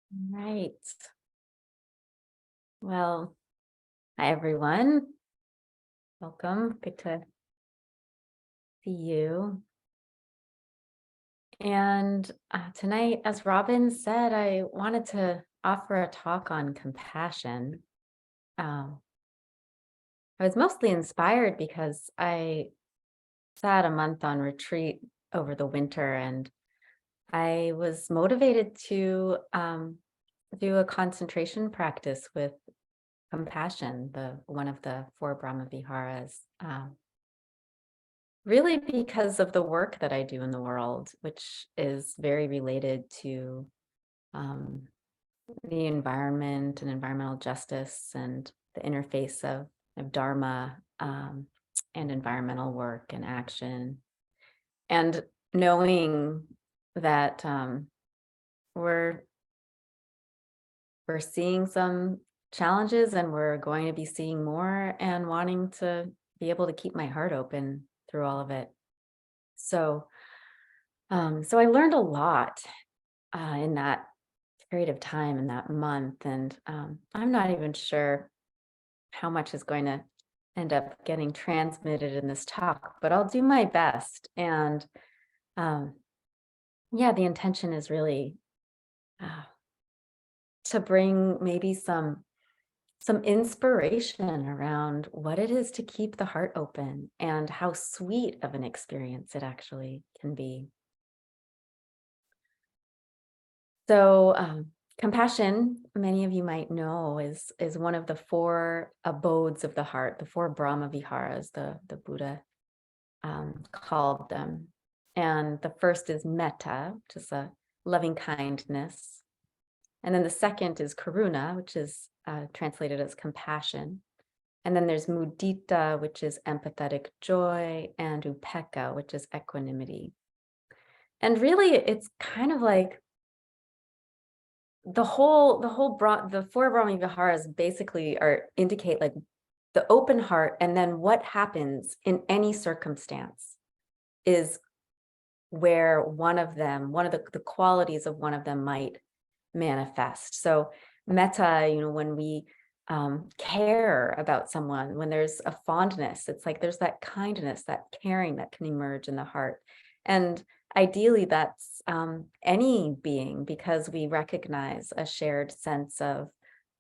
Right. Well, hi everyone. Welcome. Good to see you. And tonight, as Robin said, I wanted to offer a talk on compassion. Um, I was mostly inspired because I sat a month on retreat over the winter and I was motivated to do a concentration practice with compassion, the one of the four Brahma Viharas. Really because of the work that I do in the world, which is very related to um, the environment and environmental justice and the interface of Dharma and environmental work and action. And knowing that we're seeing some challenges and we're going to be seeing more, and wanting to be able to keep my heart open through all of it. So I learned a lot in that period of time, in that month, and I'm not even sure how much is going to end up getting transmitted in this talk, but I'll do my best. And um, yeah, the intention is really uh, to bring maybe some inspiration around what it is to keep the heart open and how sweet of an experience it actually can be. So compassion, many of you might know, is one of the four abodes of the heart, the four Brahma Viharas, the Buddha called them. And the first is metta, which is a loving kindness. And then the second is karuna, which is translated as compassion. And then there's mudita, which is empathetic joy, and upekkha, which is equanimity. And really, it's kind of like the four Brahma Viharas basically indicate like the open heart, and then what happens in any circumstance is where one of the qualities of one of them might manifest. So metta, when we care about someone, when there's a fondness, it's like there's that kindness, that caring that can emerge in the heart. And ideally that's any being, because we recognize a shared sense of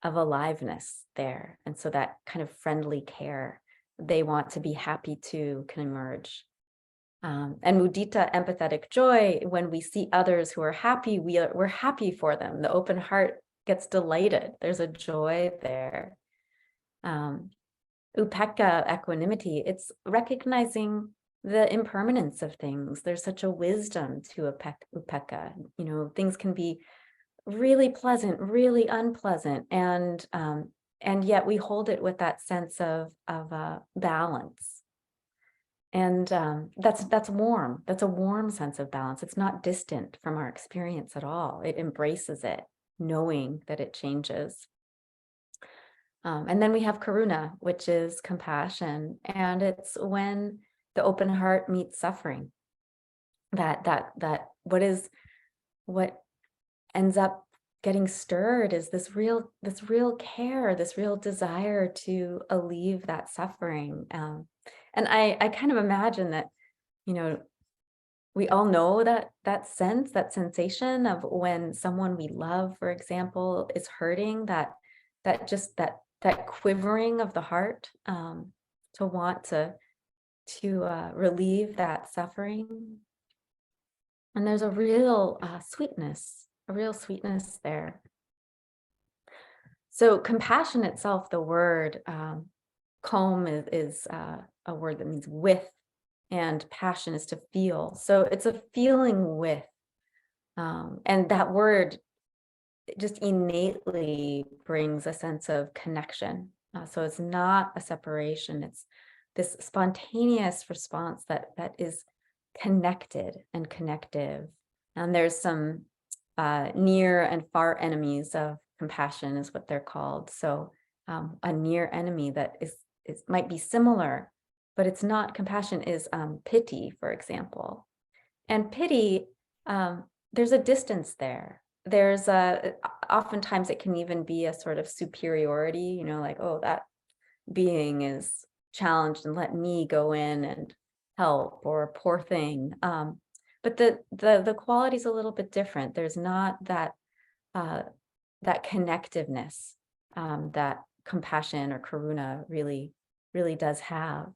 aliveness there. And so that kind of friendly care, they want to be happy too, can emerge. And mudita, empathetic joy, when we see others who are happy, we're happy for them. The open heart gets delighted. There's a joy there. Upekkha, equanimity, it's recognizing the impermanence of things. There's such a wisdom to upekkha. Things can be really pleasant, really unpleasant, and yet we hold it with that sense of balance. And that's warm. That's a warm sense of balance. It's not distant from our experience at all. It embraces it, knowing that it changes. And then we have karuna, which is compassion, and it's when the open heart meets suffering. What ends up getting stirred is this real care, this real desire to alleviate that suffering. And I kind of imagine that, we all know that sensation of when someone we love, for example, is hurting, that quivering of the heart, to want to relieve that suffering. And there's a real sweetness there. So compassion itself, the word kom is a word that means with, and passion is to feel. So it's a feeling with, and that word just innately brings a sense of connection. So it's not a separation. It's this spontaneous response that is connected and connective. And there's some near and far enemies of compassion, is what they're called. So a near enemy that is might be similar, but it's not compassion, is pity, for example. And pity, there's a distance there. there's oftentimes it can even be a sort of superiority, like, oh, that being is challenged and let me go in and help, or poor thing. But the quality is a little bit different. There's not that that connectiveness that compassion or karuna really does have.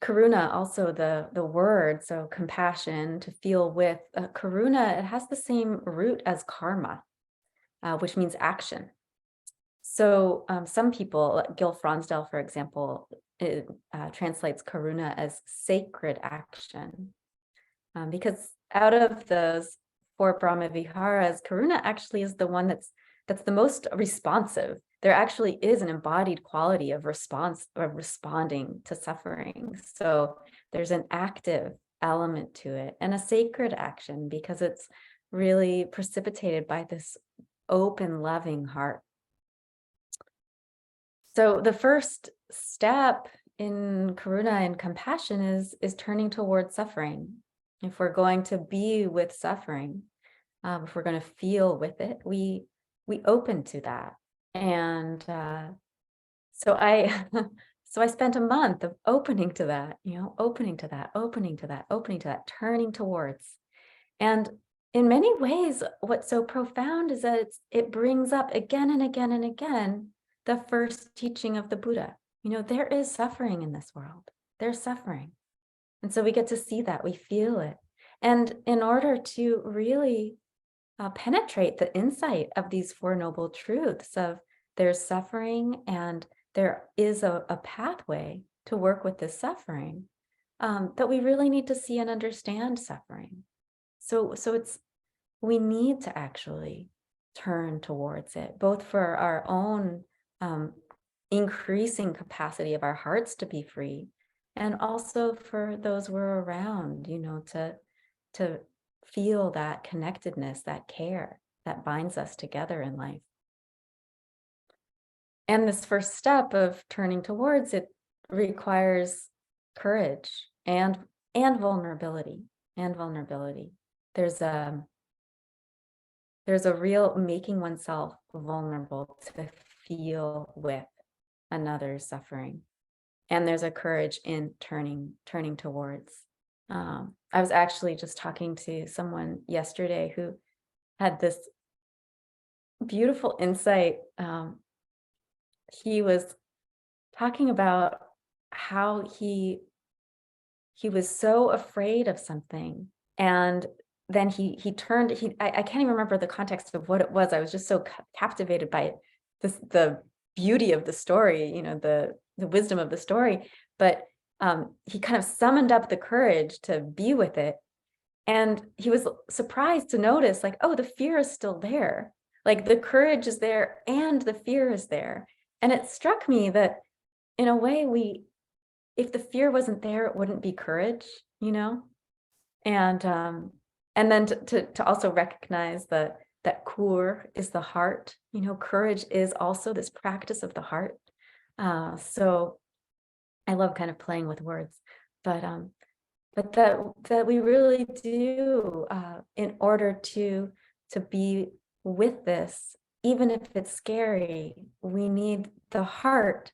Karuna, also the word, so compassion, to feel with, karuna, it has the same root as karma, which means action. So some people, like Gil Fronsdal, for example, it translates karuna as sacred action, because out of those 4 Brahma Viharas, karuna actually is the one that's the most responsive. There actually is an embodied quality of response, of responding to suffering. So there's an active element to it, and a sacred action, because it's really precipitated by this open, loving heart. So the first step in karuna and compassion is turning towards suffering. If we're going to be with suffering, if we're going to feel with it, we open to that. And so I so I spent a month of opening to that, opening to that, opening to that, opening to that, turning towards. And in many ways, what's so profound is that it brings up again and again and again the first teaching of the Buddha. There is suffering in this world. There's suffering. And so we get to see that, we feel it. And in order to really penetrate the insight of these 4 noble truths of there's suffering and there is a pathway to work with this suffering, that we really need to see and understand suffering. So we need to actually turn towards it, both for our own increasing capacity of our hearts to be free, and also for those we're around, to feel that connectedness, that care that binds us together in life. And this first step of turning towards it requires courage and vulnerability. There's a real making oneself vulnerable to feel with another's suffering. And there's a courage in turning towards. I was actually just talking to someone yesterday who had this beautiful insight. He was talking about how he was so afraid of something, and then he turned. I can't even remember the context of what it was. I was just so captivated by the beauty of the story, the wisdom of the story. But he kind of summoned up the courage to be with it. And he was surprised to notice, like, oh, the fear is still there. Like, the courage is there and the fear is there. And it struck me that in a way, if the fear wasn't there, it wouldn't be courage, And then to also recognize that kur is the heart, courage is also this practice of the heart. So I love kind of playing with words, but that we really do, in order to be with this, even if it's scary, we need the heart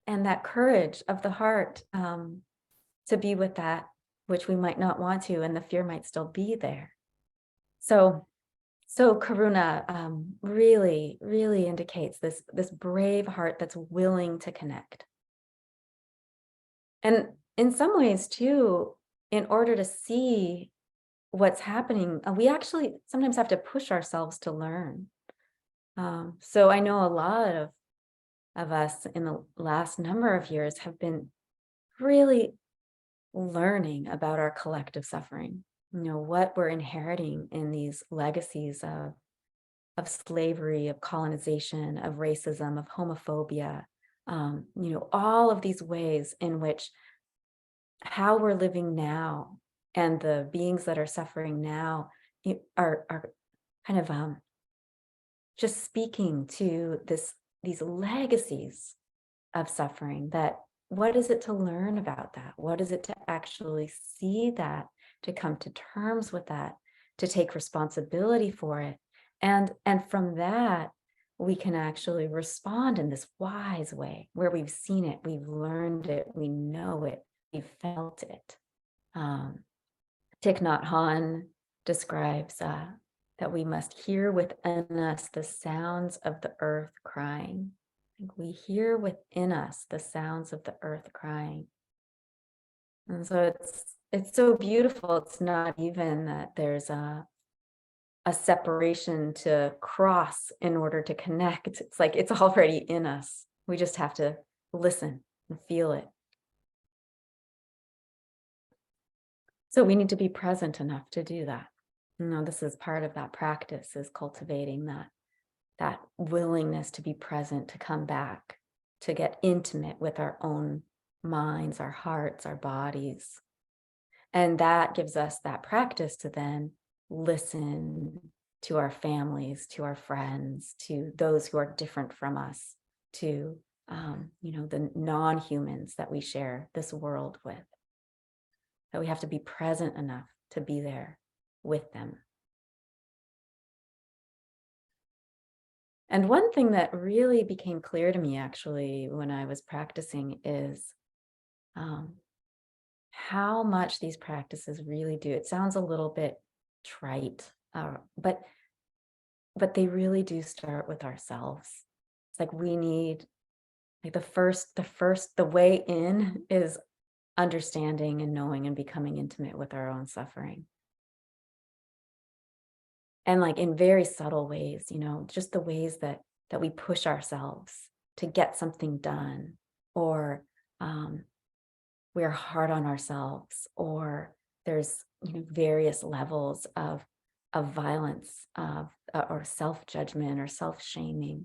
and that courage of the heart to be with that which we might not want to, and the fear might still be there. So karuna really indicates this brave heart that's willing to connect. And in some ways too, in order to see what's happening, we actually sometimes have to push ourselves to learn. So I know a lot of us in the last number of years have been really learning about our collective suffering, what we're inheriting in these legacies of slavery, of colonization, of racism, of homophobia, all of these ways in which how we're living now and the beings that are suffering now are kind of just speaking to these legacies of suffering. That what is it to learn about that? What is it to actually see that to come to terms with that, to take responsibility for it. And from that, we can actually respond in this wise way where we've seen it, we've learned it, we know it, we've felt it. Thich Nhat Hanh describes that we must hear within us the sounds of the earth crying. We hear within us the sounds of the earth crying. And so it's so beautiful. It's not even that there's a separation to cross in order to connect. It's like it's already in us. We just have to listen and feel it. So we need to be present enough to do that. This is part of that practice, is cultivating that willingness to be present, to come back, to get intimate with our own minds, our hearts, our bodies. And that gives us that practice to then listen to our families, to our friends, to those who are different from us, to the non-humans that we share this world with. That we have to be present enough to be there with them. And one thing that really became clear to me actually when I was practicing is how much these practices really do. It sounds a little bit trite, but they really do start with ourselves. It's like we need, like the way in is understanding and knowing and becoming intimate with our own suffering. And like in very subtle ways, just the ways that we push ourselves to get something done, or we're hard on ourselves, or there's various levels of violence, or self-judgment or self-shaming.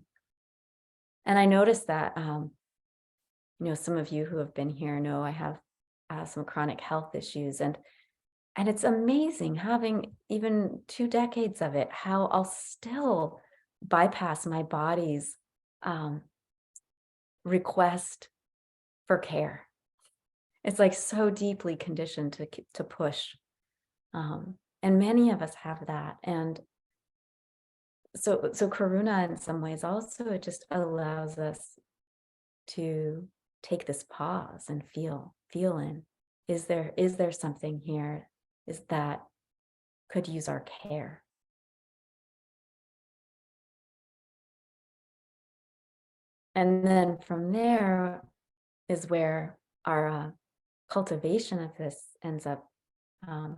And I noticed that some of you who have been here know I have some chronic health issues, and it's amazing, having even 2 decades of it, how I'll still bypass my body's request for care. It's like so deeply conditioned to push. And many of us have that. And so karuna in some ways also, it just allows us to take this pause and feel in. Is there something here that could use our care? And then from there is where our cultivation of this ends up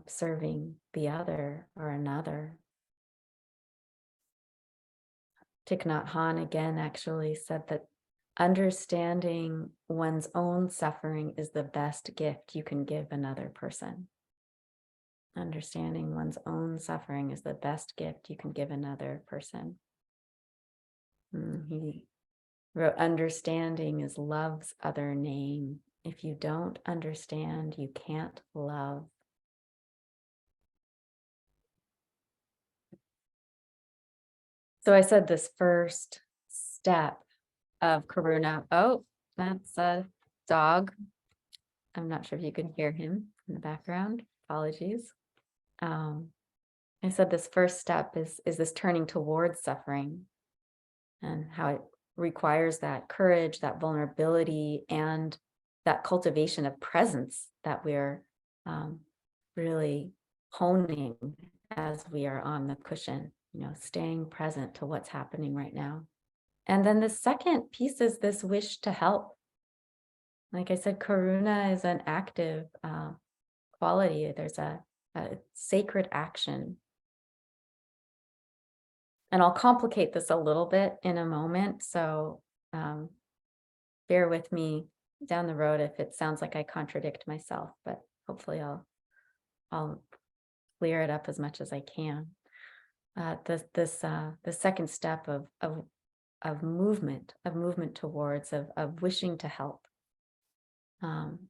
serving the other or another. Thich Nhat Hanh again actually said that understanding one's own suffering is the best gift you can give another person. Understanding one's own suffering is the best gift you can give another person. He wrote, understanding is love's other name. If you don't understand, you can't love. So I said this first step of karuna. Oh, that's a dog. I'm not sure if you can hear him in the background. Apologies. I said this first step is this turning towards suffering, and how it requires that courage, that vulnerability, and that cultivation of presence that we're really honing as we are on the cushion, staying present to what's happening right now. And then the second piece is this wish to help. Like I said, karuna is an active quality. There's a sacred action. And I'll complicate this a little bit in a moment, so bear with me down the road if it sounds like I contradict myself, but hopefully I'll clear it up as much as I can. The second step of movement towards, of wishing to help. I'm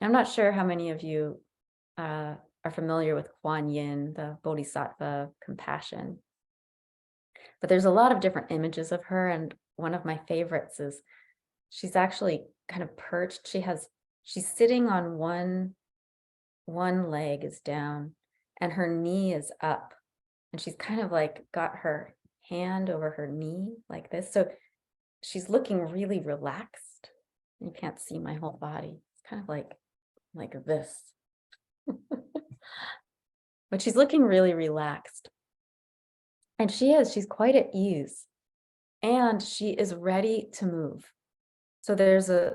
not sure how many of you are familiar with Kuan Yin, the Bodhisattva compassion. But there's a lot of different images of her, and one of my favorites is she's actually kind of perched. She's sitting on one one leg is down and her knee is up, and she's kind of like got her hand over her knee like this. So she's looking really relaxed. You can't see my whole body. It's kind of like this. But she's looking really relaxed. And she's quite at ease. And she is ready to move. So there's a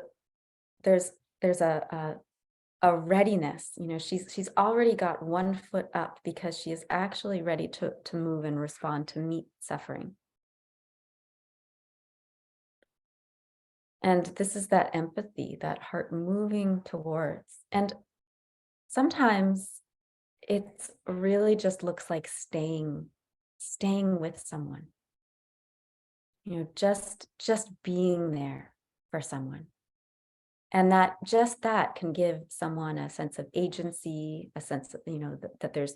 readiness, she's already got one foot up because she is actually ready to move and respond to meet suffering. And this is that empathy, that heart moving towards. And sometimes it really just looks like staying with someone, just being there for someone. And that can give someone a sense of agency, a sense of, that there's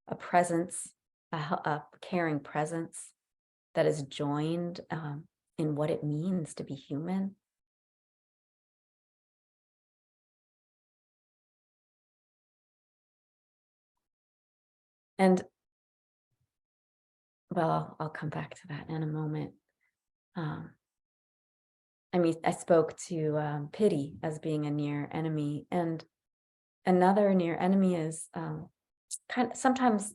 a presence, a caring presence that is joined in what it means to be human. And well, I'll come back to that in a moment. I spoke to pity as being a near enemy, and another near enemy is kind of sometimes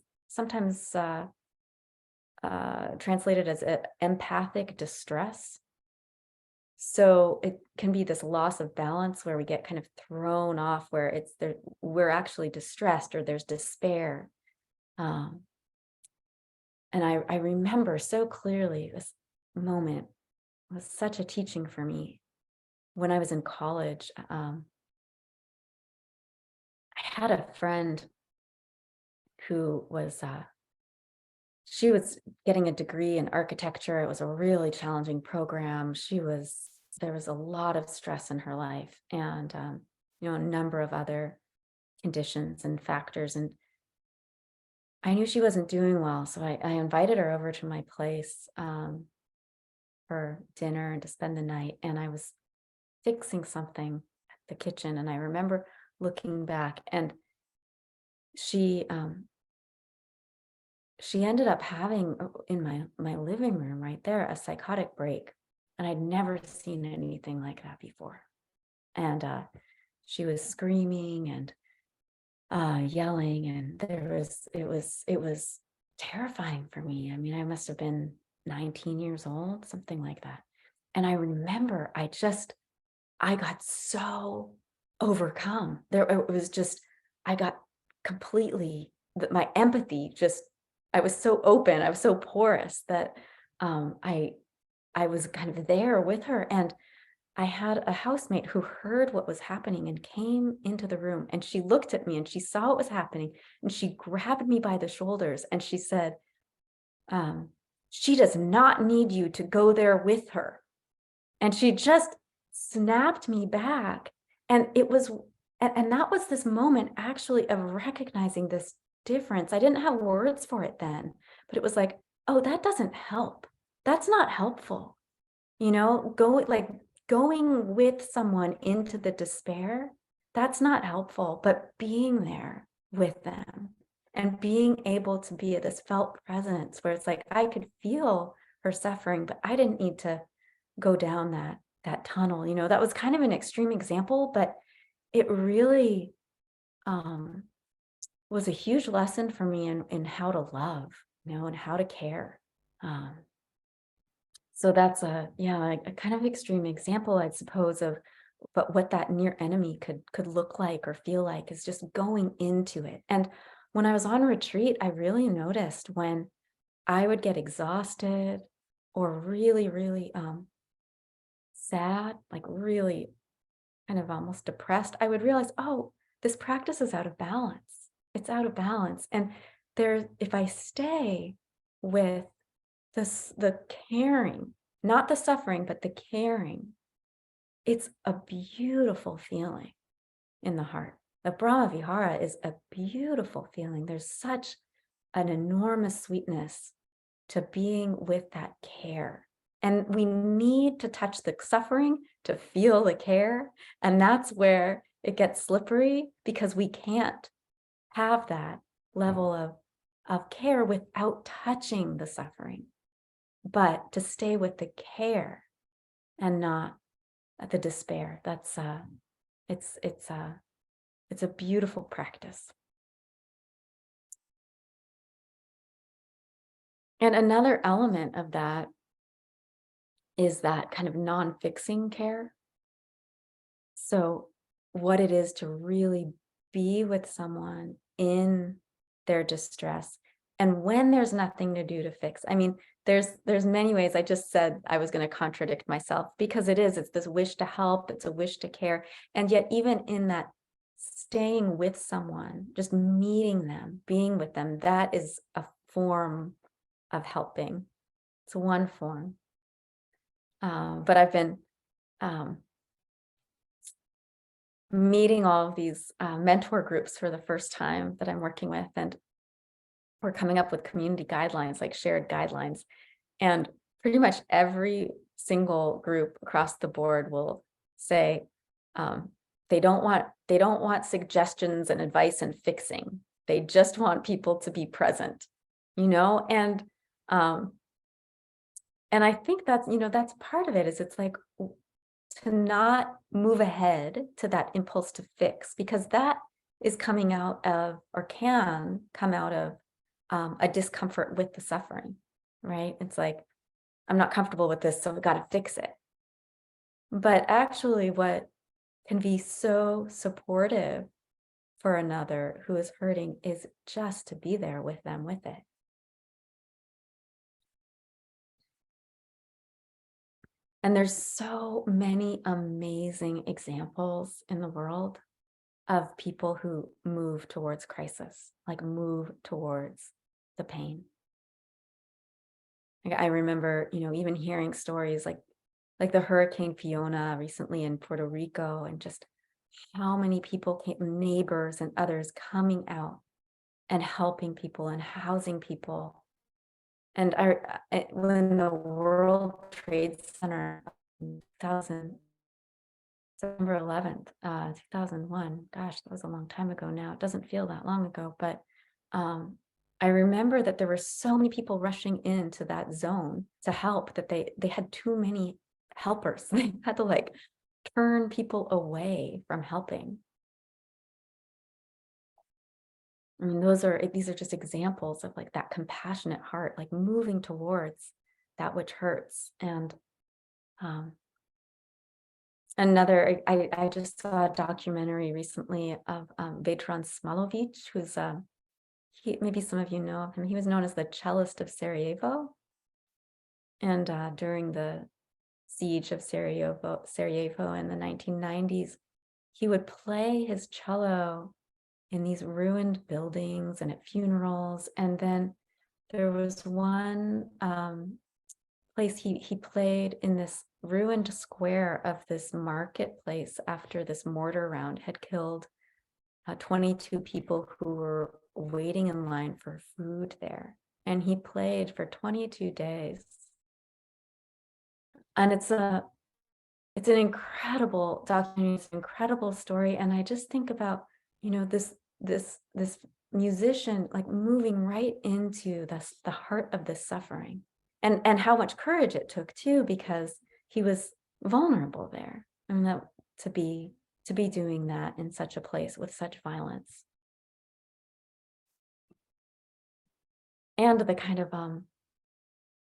translated as empathic distress. So it can be this loss of balance where we get kind of thrown off, where we're actually distressed or there's despair. And I remember so clearly this moment was such a teaching for me. When I was in college, I had a friend who was, she was getting a degree in architecture. It was a really challenging program. There was a lot of stress in her life, and, a number of other conditions and factors. And I knew she wasn't doing well. So I invited her over to my place for dinner and to spend the night. And I was fixing something at the kitchen. And I remember looking back, and she ended up having, in my living room right there, a psychotic break. And I'd never seen anything like that before. And she was screaming and yelling, and it was terrifying for me. I must have been 19 years old, something like that. And I remember I got so overcome. I got completely, my empathy I was so open, I was so porous that I was kind of there with her. And I had a housemate who heard what was happening and came into the room, and she looked at me and she saw what was happening, and she grabbed me by the shoulders and she said, she does not need you to go there with her. And she just snapped me back. And that was this moment actually of recognizing this difference. I didn't have words for it then, but it was like, oh, that doesn't help. That's not helpful. Going with someone into the despair, that's not helpful, but being there with them and being able to be at this felt presence where it's like, I could feel her suffering, but I didn't need to go down that tunnel. That was kind of an extreme example, but it really was a huge lesson for me in how to love, and how to care. So that's a kind of extreme example, I suppose, but what that near enemy could look like or feel like is just going into it. And when I was on retreat, I really noticed when I would get exhausted or really, really sad, like really kind of almost depressed, I would realize, oh, this practice is out of balance. It's out of balance. And if I stay with the caring, not the suffering, but the caring, it's a beautiful feeling in the heart. The Brahma Vihara is a beautiful feeling. There's such an enormous sweetness to being with that care. And we need to touch the suffering to feel the care. And that's where it gets slippery, because we can't have that level of care without touching the suffering, but to stay with the care and not the despair. That's it's a beautiful practice. And another element of that is that kind of non-fixing care. So what it is to really be with someone in their distress. And when there's nothing to do to fix, I mean, there's many ways. I just said I was going to contradict myself because it's this wish to help, it's a wish to care. And yet even in that staying with someone, just meeting them, being with them, that is a form of helping. It's one form. But I've been meeting all of these mentor groups for the first time that I'm working with, and we're coming up with community guidelines, like shared guidelines. And pretty much every single group across the board will say they don't want suggestions and advice and fixing. They just want people to be present, and I think that's, that's part of it. Is it's like to not move ahead to that impulse to fix, because that is coming out of, or can come out of, a discomfort with the suffering, right? It's like, I'm not comfortable with this, so I've got to fix it. But actually, what can be so supportive for another who is hurting is just to be there with them with it. And there's so many amazing examples in the world of people who move towards crisis, like move towards the pain. Like I remember, even hearing stories like the Hurricane Fiona recently in Puerto Rico, and just how many people came, neighbors and others coming out and helping people and housing people. And when the World Trade Center in September 11th, 2001, gosh, that was a long time ago now. It doesn't feel that long ago, but I remember that there were so many people rushing into that zone to help that they had too many helpers. They had to turn people away from helping. I mean, these are just examples of that compassionate heart, moving towards that which hurts. And I just saw a documentary recently of Vedran Smalovic, who's maybe some of you know of him. He was known as the cellist of Sarajevo. And during the siege of Sarajevo in the 1990s, he would play his cello in these ruined buildings and at funerals. And then there was one place he played in this ruined square of this marketplace after this mortar round had killed 22 people who were waiting in line for food there. And he played for 22 days. And it's an incredible documentary, it's an incredible story. And I just think about, this musician moving right into the heart of this suffering, and how much courage it took too, because he was vulnerable there. I mean, that to be doing that in such a place with such violence, and the kind of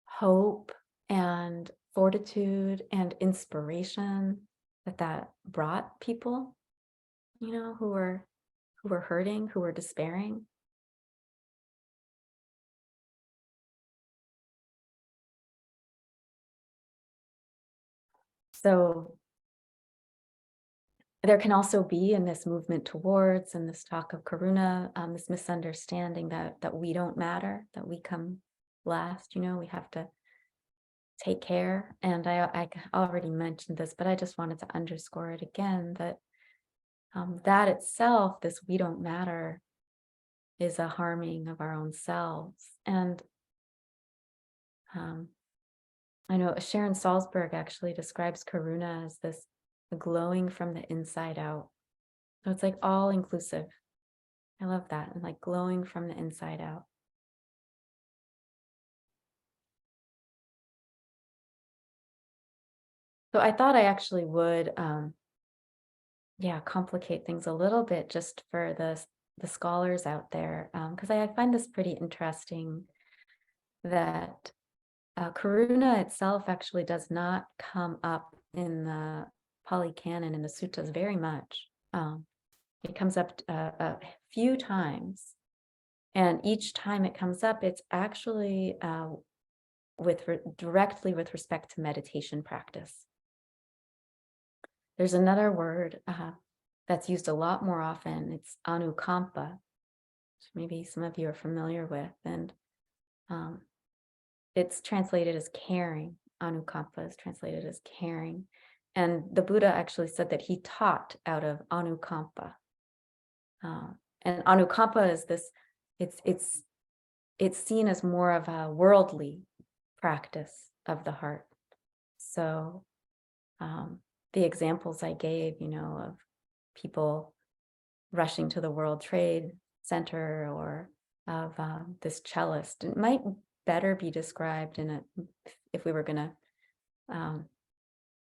hope and fortitude and inspiration that brought people, who were hurting, who were despairing. So there can also be in this movement towards, and this talk of karuna, this misunderstanding that we don't matter, that we come last. We have to take care. And I already mentioned this, but I just wanted to underscore it again, that that itself, this we don't matter, is a harming of our own selves. And I know Sharon Salzberg actually describes karuna as this glowing from the inside out. So it's all inclusive. I love that. And like glowing from the inside out. So I thought I actually would, yeah, complicate things a little bit just for the scholars out there, because I find this pretty interesting that karuna itself actually does not come up in the Pali Canon in the suttas very much. It comes up a few times, and each time it comes up, it's actually directly with respect to meditation practice. There's another word that's used a lot more often. It's anukampa, which maybe some of you are familiar with, and it's translated as caring. Anukampa is translated as caring, and the Buddha actually said that he taught out of anukampa. And anukampa is this. It's seen as more of a worldly practice of the heart. So the examples I gave, of people rushing to the World Trade Center, or of this cellist, it might better be described if we were going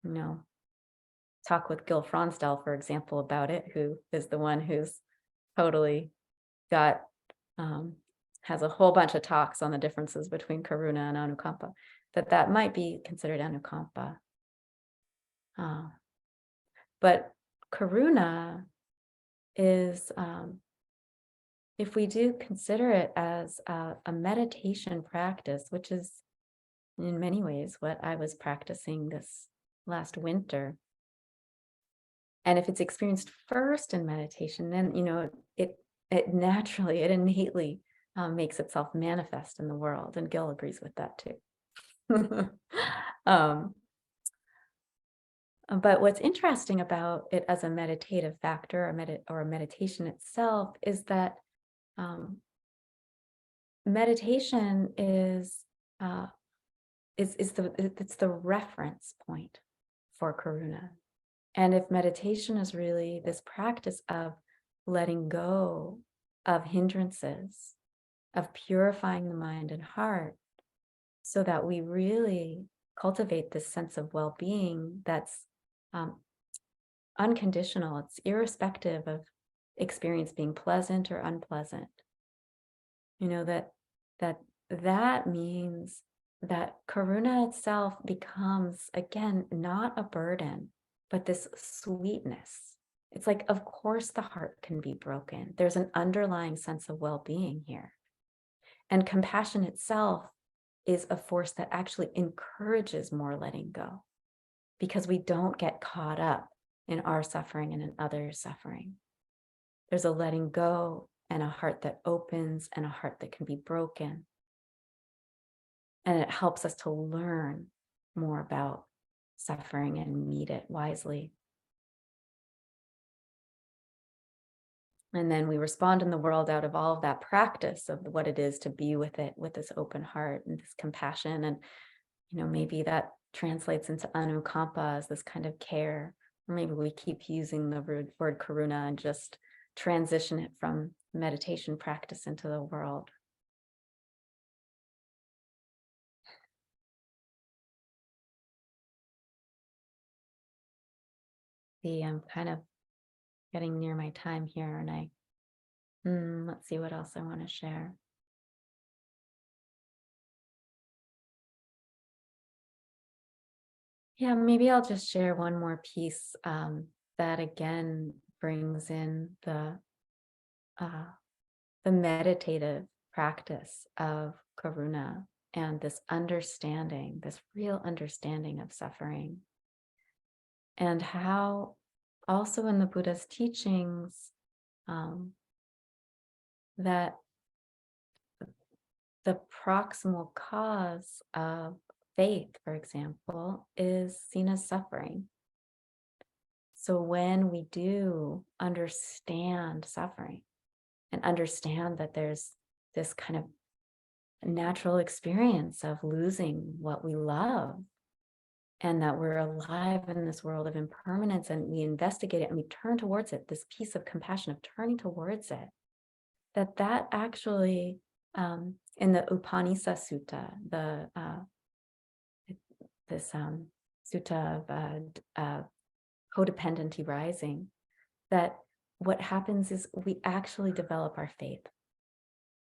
to, talk with Gil Fronsdal, for example, about it, who is the one who's totally got, has a whole bunch of talks on the differences between karuna and anukampa, that might be considered anukampa. But karuna is, if we do consider it as a meditation practice, which is in many ways what I was practicing this last winter. And if it's experienced first in meditation, then, it innately makes itself manifest in the world. And Gil agrees with that too. But what's interesting about it as a meditative factor, or a meditation itself, is that meditation is the reference point for karuna. And if meditation is really this practice of letting go of hindrances, of purifying the mind and heart, so that we really cultivate this sense of well-being that's unconditional, it's irrespective of experience being pleasant or unpleasant. That means that karuna itself becomes, again, not a burden, but this sweetness. It's like, of course, the heart can be broken. There's an underlying sense of well-being here. And compassion itself is a force that actually encourages more letting go, because we don't get caught up in our suffering and in others' suffering. There's a letting go and a heart that opens and a heart that can be broken. And it helps us to learn more about suffering and meet it wisely. And then we respond in the world out of all of that practice of what it is to be with it, with this open heart and this compassion. And, maybe that translates into anukampa as this kind of care. Or maybe we keep using the word karuna and just transition it from meditation practice into the world. See, I'm kind of getting near my time here, and let's see what else I want to share. Yeah, maybe I'll just share one more piece that again brings in the meditative practice of karuna and this understanding, this real understanding of suffering, and how also in the Buddha's teachings that the proximal cause of faith, for example, is seen as suffering. So when we do understand suffering and understand that there's this kind of natural experience of losing what we love, and that we're alive in this world of impermanence, and we investigate it and we turn towards it, this piece of compassion of turning towards it, that actually, in the Upanisa Sutta, this sutta of codependent arising, that what happens is we actually develop our faith.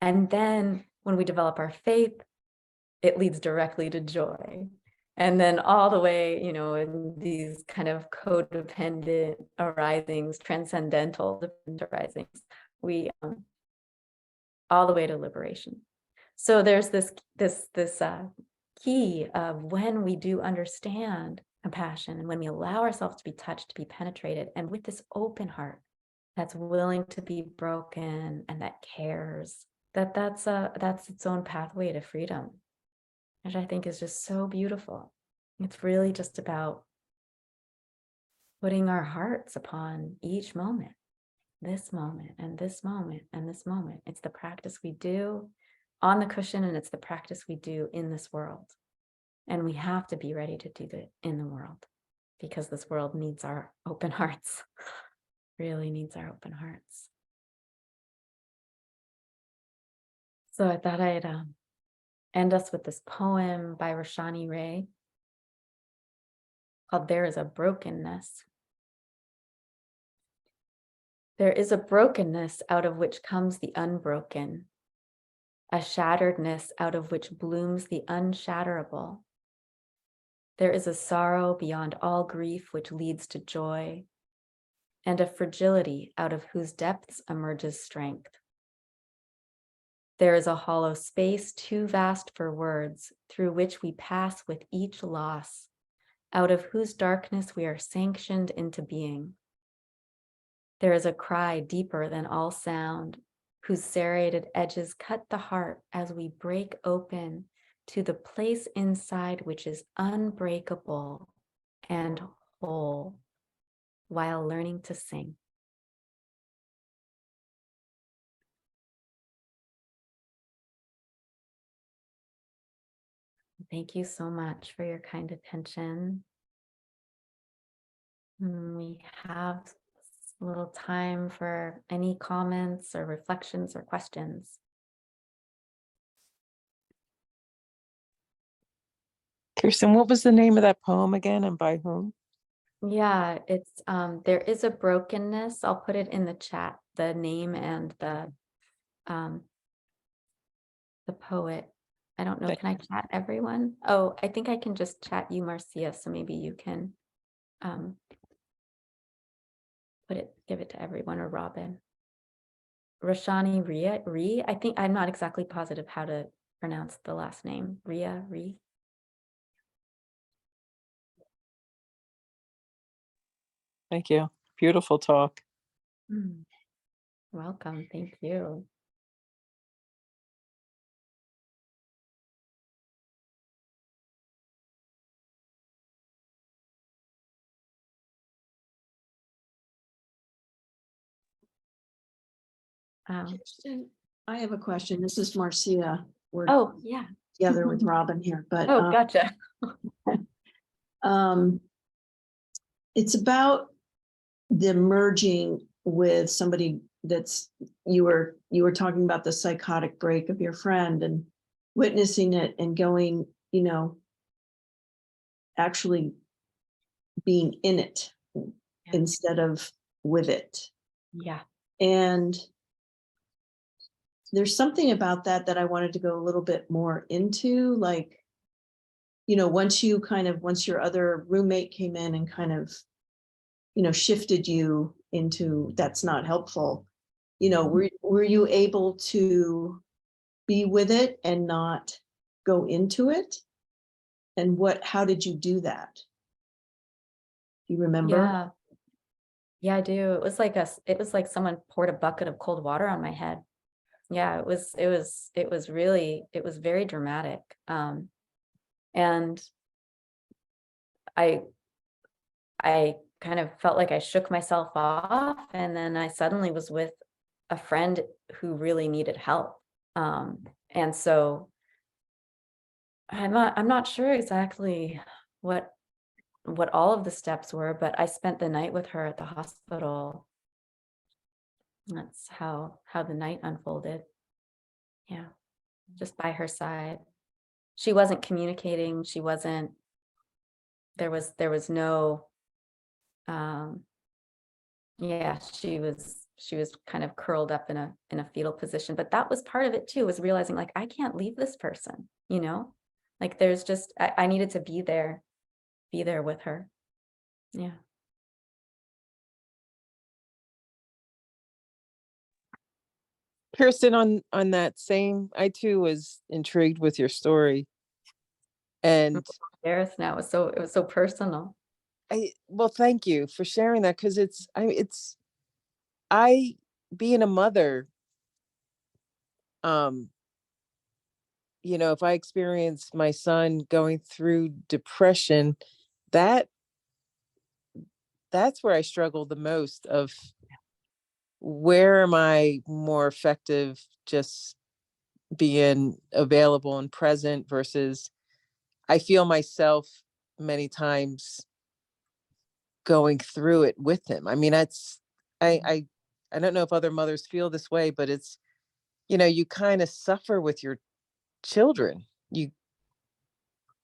And then when we develop our faith, it leads directly to joy. And then all the way, in these kind of codependent arisings, transcendental arisings, we all the way to liberation. So there's this key of when we do understand compassion and when we allow ourselves to be touched, to be penetrated, and with this open heart that's willing to be broken and that cares, that's its own pathway to freedom, which I think is just so beautiful. It's really just about putting our hearts upon each moment, this moment and this moment and this moment. It's the practice we do on the cushion, and it's the practice we do in this world. And we have to be ready to do that in the world, because this world needs our open hearts, really needs our open hearts. So I thought I'd end us with this poem by Roshani Ray called There is a Brokenness. There is a brokenness out of which comes the unbroken, a shatteredness out of which blooms the unshatterable. There is a sorrow beyond all grief which leads to joy, and a fragility out of whose depths emerges strength. There is a hollow space too vast for words, through which we pass with each loss, out of whose darkness we are sanctioned into being. There is a cry deeper than all sound, whose serrated edges cut the heart as we break open to the place inside which is unbreakable and whole, while learning to sing. Thank you so much for your kind attention. We have a little time for any comments or reflections or questions. Kirsten, what was the name of that poem again, and by whom? Yeah, it's There is a Brokenness. I'll put it in the chat, the name and the poet. I don't know, can I chat everyone? Oh, I think I can just chat you, Marcia, so maybe you can give it to everyone, or Robin. Roshani Ree, I think, I'm not exactly positive how to pronounce the last name. Ree. Thank you. Beautiful talk. Welcome. Thank you. Kirsten, I have a question. This is Marcia. We're yeah. together with Robin here, but Gotcha. It's about the merging with somebody that's you were talking about the psychotic break of your friend and witnessing it and going, actually being in it instead of with it. Yeah. And there's something about that I wanted to go a little bit more into, like, once your other roommate came in and kind of, shifted you into that's not helpful, were you able to be with it and not go into it? And how did you do that? Do you remember? Yeah, I do. It was like someone poured a bucket of cold water on my head. Yeah, it was very dramatic. And I kind of felt like I shook myself off, and then I suddenly was with a friend who really needed help. And so I'm not sure exactly what all of the steps were, but I spent the night with her at the hospital. That's how the night unfolded. Yeah, just by her side. She wasn't communicating. She wasn't. There was no. Yeah, she was kind of curled up in a fetal position, but that was part of it too, was realizing like I can't leave this person, like there's just I needed to be there with her. Yeah. Kirsten, on that same, I too was intrigued with your story. And Embarrassed now. It was so personal. well, thank you for sharing that, because I being a mother, if I experience my son going through depression, that's where I struggle the most, of where am I more effective just being available and present, versus I feel myself many times going through it with him. I mean, I don't know if other mothers feel this way, but it's, you kind of suffer with your children.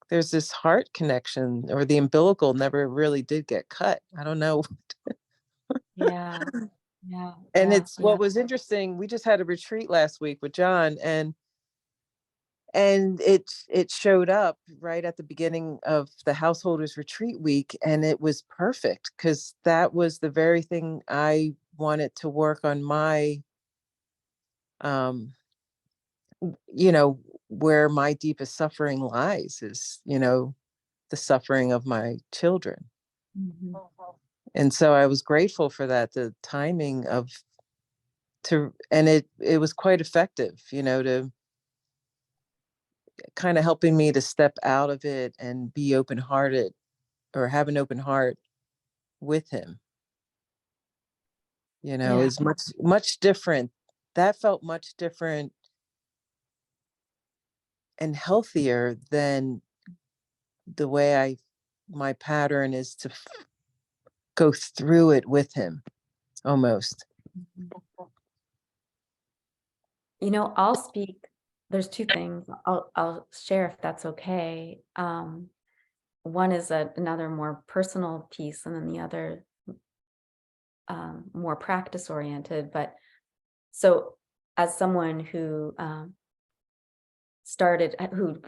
There's this heart connection, or the umbilical never really did get cut. I don't know. Yeah. Yeah. And Yeah. it's what was interesting. We just had a retreat last week with John, and it showed up right at the beginning of the householders retreat week, and it was perfect, because that was the very thing I wanted to work on. My where my deepest suffering lies is, the suffering of my children. Mhm. And so I was grateful for that, the timing and it was quite effective, to kind of helping me to step out of it and be open-hearted, or have an open heart with him, Yeah. is much different. That felt much different and healthier than the way my pattern is to go through it with him, almost. I'll speak. There's two things I'll share if that's okay. One is another more personal piece, and then the other more practice oriented. But so, as someone who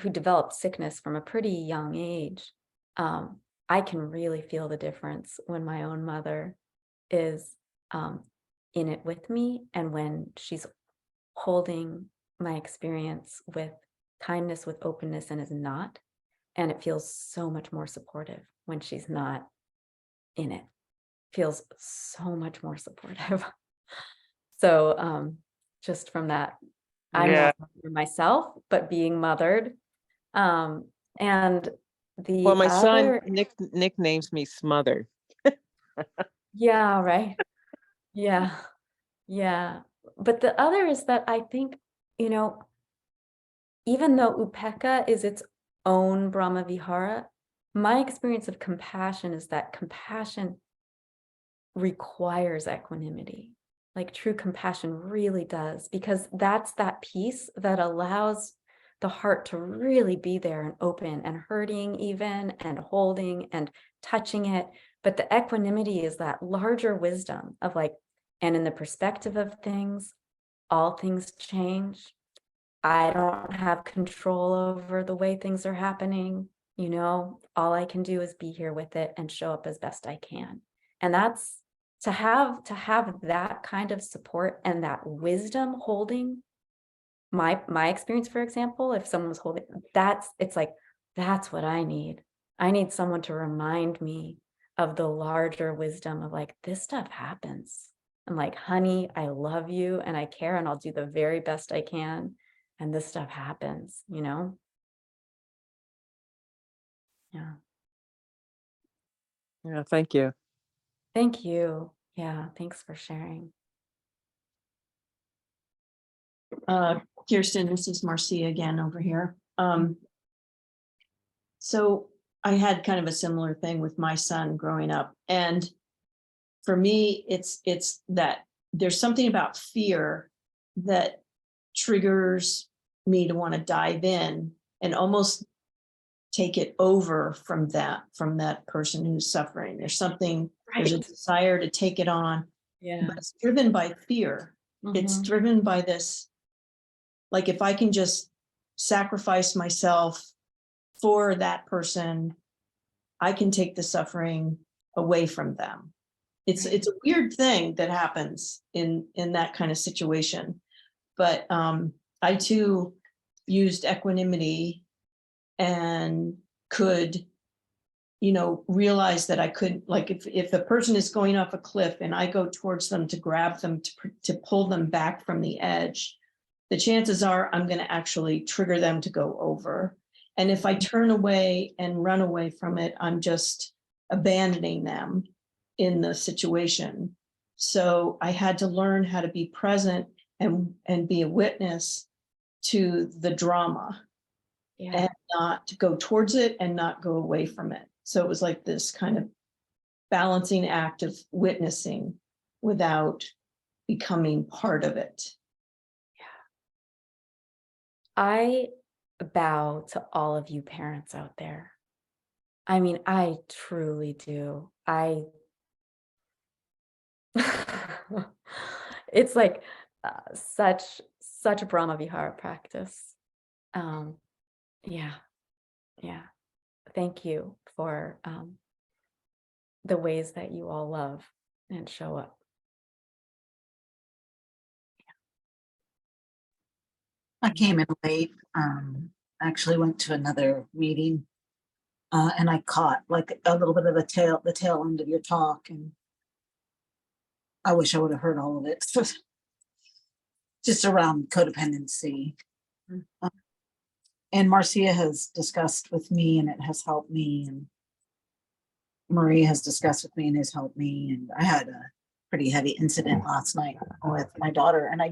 who developed sickness from a pretty young age, I can really feel the difference when my own mother is in it with me, and when she's holding my experience with kindness, with openness, and is not. And it feels so much more supportive when she's not in it. Feels so much more supportive. So just from that, I'm Yeah. not a mother myself, but being mothered. And Well, the my son other, nicknames me Smother. yeah, right. Yeah. Yeah. But the other is that I think, even though Upekkha is its own Brahma Vihara, my experience of compassion is that compassion requires equanimity. Like true compassion really does, because that's that piece that allows the heart to really be there and open and hurting even, and holding and touching it. But the equanimity is that larger wisdom of like, and in the perspective of things, all things change. I don't have control over the way things are happening. All I can do is be here with it and show up as best I can. And that's to have that kind of support and that wisdom holding my experience. For example, if someone was holding it's like, that's what I need. I need someone to remind me of the larger wisdom of like, this stuff happens. I'm like, honey, I love you and I care, and I'll do the very best I can. And this stuff happens. Yeah. Yeah, thank you. Thank you. Yeah. Thanks for sharing. Kirsten, this is Marcia again over here. So I had kind of a similar thing with my son growing up. And for me, it's that there's something about fear that triggers me to want to dive in and almost take it over from that person who's suffering. There's a Right. desire to take it on, Yeah. but it's driven by fear. It's Mhm. driven by this, like, if I can just sacrifice myself for that person, I can take the suffering away from them. It's Right. a weird thing that happens in that kind of situation. But I too used equanimity and could, realize that I could, like, if a person is going off a cliff and I go towards them to grab them to pull them back from the edge, the chances are I'm going to actually trigger them to go over. And if I turn away and run away from it, I'm just abandoning them in the situation. So I had to learn how to be present and be a witness to the drama Yeah. and not to go towards it and not go away from it. So it was like this kind of balancing act of witnessing without becoming part of it. I bow to all of you parents out there. I mean, I truly do. It's like such a Brahma Vihara practice. Um, yeah, yeah. Thank you for the ways that you all love and show up. I came in late, actually went to another meeting, and I caught like a little bit of the tail end of your talk, and I wish I would have heard all of it. Just around codependency. Mm. And Marcia has discussed with me, and it has helped me, and Marie has discussed with me and has helped me. And I had a pretty heavy incident last night with my daughter, and I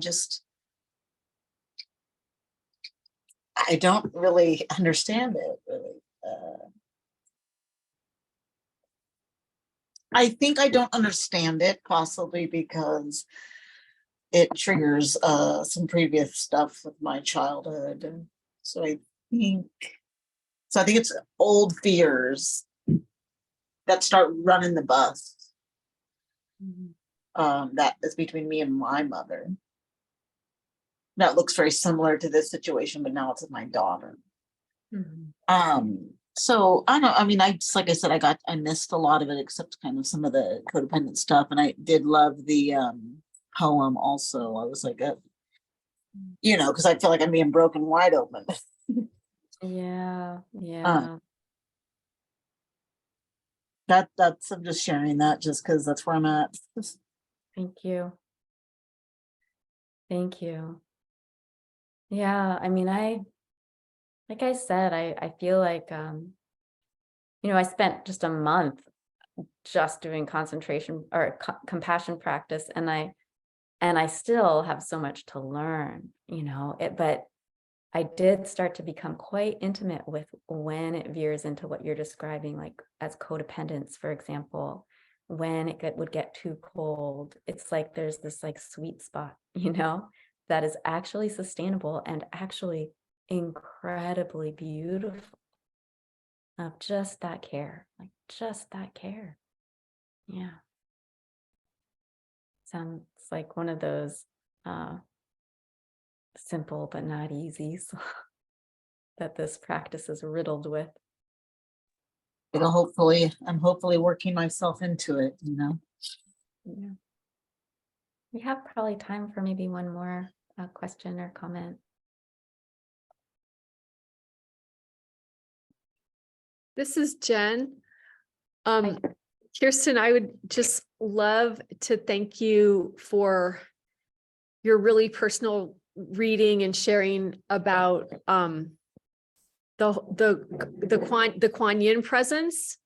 don't really understand it, really. I think I don't understand it, possibly because it triggers some previous stuff with my childhood. And so I think it's old fears that start running the bus. That is between me and my mother. That looks very similar to this situation, but now it's with my daughter. So I don't know. I mean, like I said, I missed a lot of it, except kind of some of the codependent stuff. And I did love the poem also. I was like, because I feel like I'm being broken wide open. Yeah, yeah. That's I'm just sharing that just because that's where I'm at. Thank you. Thank you. Yeah, I mean, like I said, I feel like, I spent just a month just doing concentration or compassion practice, and I still have so much to learn, but I did start to become quite intimate with when it veers into what you're describing, like as codependence, for example, when it would get too cold. It's like there's this like sweet spot, that is actually sustainable and actually incredibly beautiful, of just that care, like just that care. Yeah. Sounds like one of those simple but not easies that this practice is riddled with. I'm hopefully working myself into it, Yeah. We have probably time for maybe one more question or comment. This is Jen. Hi. Kirsten, I would just love to thank you for your really personal reading and sharing about the Kuan Yin presence.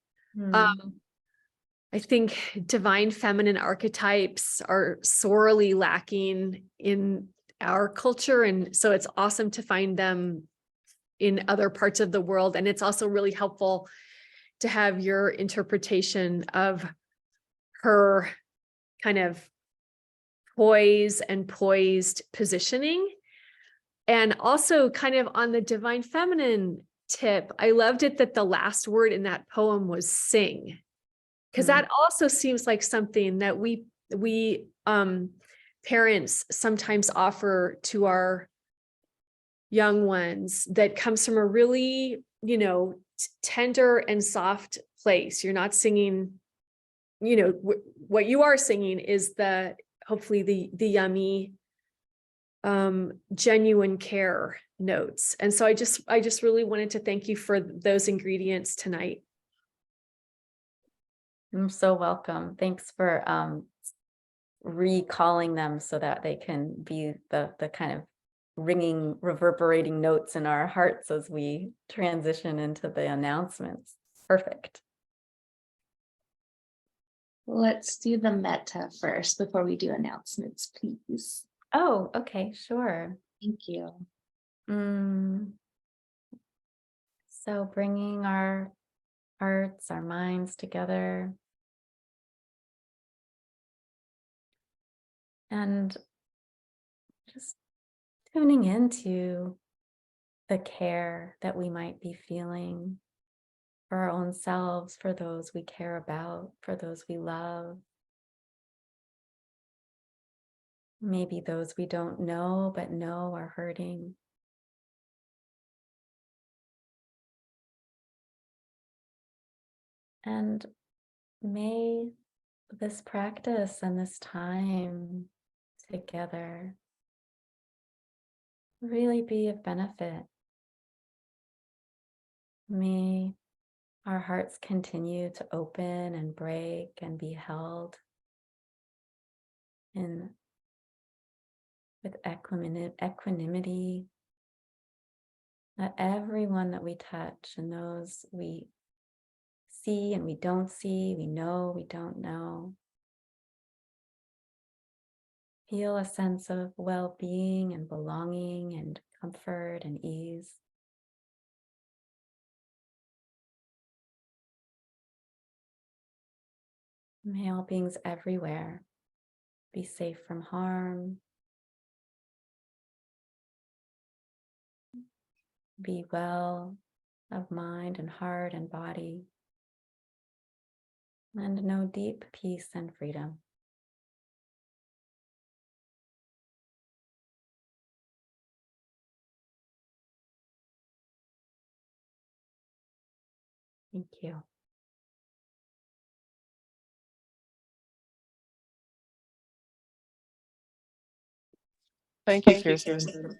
I think divine feminine archetypes are sorely lacking in our culture, and so it's awesome to find them in other parts of the world. And it's also really helpful to have your interpretation of her kind of poise and poised positioning. And also kind of on the divine feminine tip, I loved it that the last word in that poem was sing. Because that also seems like something that we parents sometimes offer to our young ones that comes from a really, tender and soft place. You're not singing, what you are singing is hopefully the yummy, genuine care notes. And so I just really wanted to thank you for those ingredients tonight. You're so welcome. Thanks for recalling them so that they can be the kind of ringing, reverberating notes in our hearts as we transition into the announcements. Perfect. Let's do the meta first before we do announcements, please. Oh, okay, sure. Thank you. So bringing our hearts, our minds together. And just tuning into the care that we might be feeling for our own selves, for those we care about, for those we love. Maybe those we don't know, but know are hurting. And may this practice and this time together really be of benefit. May our hearts continue to open and break and be held with equanimity. That everyone that we touch and those we see and we don't see, we know, we don't know, feel a sense of well-being and belonging and comfort and ease. May all beings everywhere be safe from harm, be well of mind and heart and body, and know deep peace and freedom. Thank you. Thank you, Kirsten.